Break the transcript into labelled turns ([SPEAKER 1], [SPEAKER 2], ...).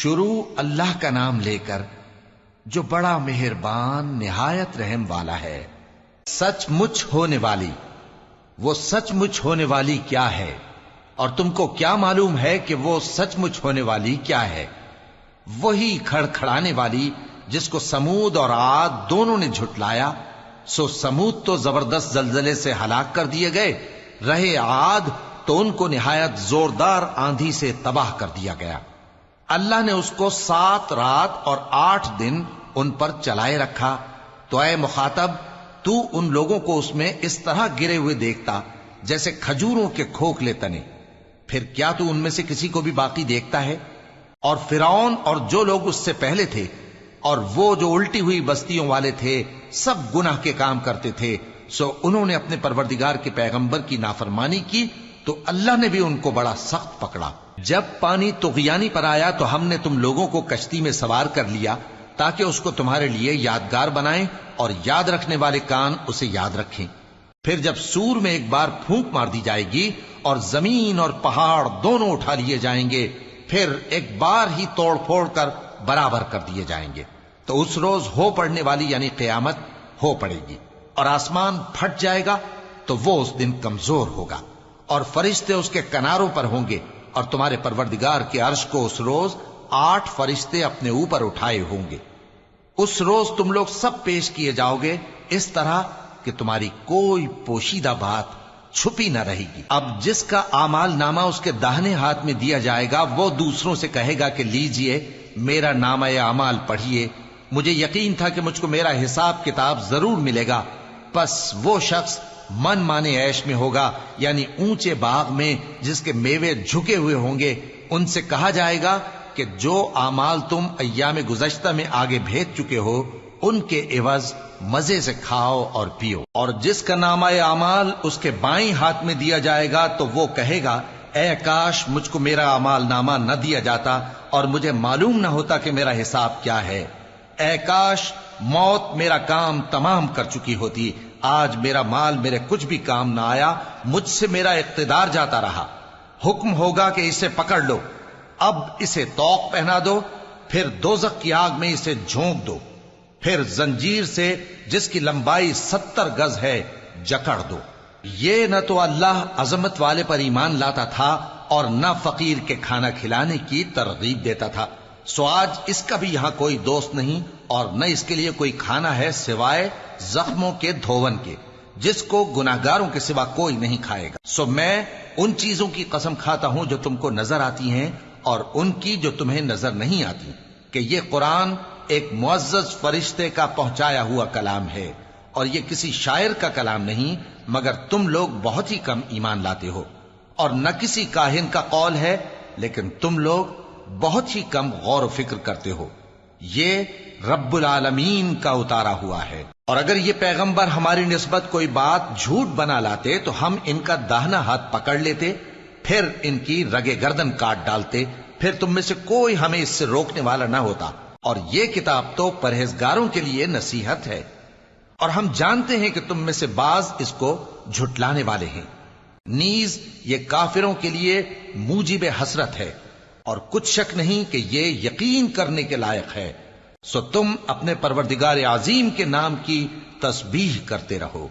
[SPEAKER 1] شروع اللہ کا نام لے کر جو بڑا مہربان نہایت رحم والا ہے۔ سچ مچ ہونے والی، وہ سچ مچ ہونے والی کیا ہے؟ اور تم کو کیا معلوم ہے کہ وہ سچ مچ ہونے والی کیا ہے؟ وہی کھڑکھڑانے والی جس کو سمود اور عاد دونوں نے جھٹلایا۔ سو سمود تو زبردست زلزلے سے ہلاک کر دیے گئے، رہے عاد تو ان کو نہایت زوردار آندھی سے تباہ کر دیا گیا۔ اللہ نے اس کو 7 رات اور 8 دن ان پر چلائے رکھا۔ تو اے مخاطب، تو ان لوگوں کو اس میں اس طرح گرے ہوئے دیکھتا جیسے کھجوروں کے کھوکھلے تنے، پھر کیا تو ان میں سے کسی کو بھی باقی دیکھتا ہے؟ اور فرعون اور جو لوگ اس سے پہلے تھے اور وہ جو الٹی ہوئی بستیوں والے تھے، سب گناہ کے کام کرتے تھے، سو انہوں نے اپنے پروردگار کے پیغمبر کی نافرمانی کی تو اللہ نے بھی ان کو بڑا سخت پکڑا۔ جب پانی طغیانی پر آیا تو ہم نے تم لوگوں کو کشتی میں سوار کر لیا تاکہ اس کو تمہارے لیے یادگار بنائیں اور یاد رکھنے والے کان اسے یاد رکھیں۔ پھر جب سور میں ایک بار پھونک مار دی جائے گی اور زمین اور پہاڑ دونوں اٹھا لیے جائیں گے، پھر ایک بار ہی توڑ پھوڑ کر برابر کر دیے جائیں گے، تو اس روز ہو پڑنے والی یعنی قیامت ہو پڑے گی، اور آسمان پھٹ جائے گا تو وہ اس دن کمزور ہوگا، اور فرشتے اس کے کناروں پر ہوں گے، اور تمہارے پروردگار کے عرش کو اس روز 8 فرشتے اپنے اوپر اٹھائے ہوں گے۔ اس روز تم لوگ سب پیش کیے جاؤ گے اس طرح کہ تمہاری کوئی پوشیدہ بات چھپی نہ رہے گی۔ اب جس کا اعمال نامہ اس کے داہنے ہاتھ میں دیا جائے گا، وہ دوسروں سے کہے گا کہ لیجئے میرا نامہ اعمال پڑھیے، مجھے یقین تھا کہ مجھ کو میرا حساب کتاب ضرور ملے گا۔ پس وہ شخص من مانے عیش میں ہوگا، یعنی اونچے باغ میں جس کے میوے جھکے ہوئے ہوں گے۔ ان سے کہا جائے گا کہ جو اعمال تم ایام گزشتہ میں آگے بھیج چکے ہو، ان کے عوض مزے سے کھاؤ اور پیو۔ اور جس کا نامہ اعمال اس کے بائیں ہاتھ میں دیا جائے گا تو وہ کہے گا، اے کاش مجھ کو میرا اعمال نامہ نہ دیا جاتا اور مجھے معلوم نہ ہوتا کہ میرا حساب کیا ہے۔ اے کاش موت میرا کام تمام کر چکی ہوتی، آج میرا مال میرے کچھ بھی کام نہ آیا، مجھ سے میرا اقتدار جاتا رہا۔ حکم ہوگا کہ اسے پکڑ لو، اب اسے طوق پہنا دو، پھر دوزخ کی آگ میں اسے جھونک دو، پھر زنجیر سے جس کی لمبائی 70 گز ہے جکڑ دو۔ یہ نہ تو اللہ عظمت والے پر ایمان لاتا تھا اور نہ فقیر کے کھانا کھلانے کی ترغیب دیتا تھا، سو آج اس کا بھی یہاں کوئی دوست نہیں اور نہ اس کے لیے کوئی کھانا ہے سوائے زخموں کے دھون کے، جس کو گناہگاروں کے سوا کوئی نہیں کھائے گا۔ سو میں ان چیزوں کی قسم کھاتا ہوں جو تم کو نظر آتی ہیں اور ان کی جو تمہیں نظر نہیں آتی، کہ یہ قرآن ایک معزز فرشتے کا پہنچایا ہوا کلام ہے، اور یہ کسی شاعر کا کلام نہیں، مگر تم لوگ بہت ہی کم ایمان لاتے ہو، اور نہ کسی کاہن کا قول ہے، لیکن تم لوگ بہت ہی کم غور و فکر کرتے ہو۔ یہ رب العالمین کا اتارا ہوا ہے۔ اور اگر یہ پیغمبر ہماری نسبت کوئی بات جھوٹ بنا لاتے تو ہم ان کا داہنا ہاتھ پکڑ لیتے، پھر ان کی رگے گردن کاٹ ڈالتے، پھر تم میں سے کوئی ہمیں اس سے روکنے والا نہ ہوتا۔ اور یہ کتاب تو پرہیزگاروں کے لیے نصیحت ہے، اور ہم جانتے ہیں کہ تم میں سے بعض اس کو جھٹلانے والے ہیں۔ نیز یہ کافروں کے لیے موجب حسرت ہے، اور کچھ شک نہیں کہ یہ یقین کرنے کے لائق ہے۔ سو تم اپنے پروردگار عظیم کے نام کی تسبیح کرتے رہو۔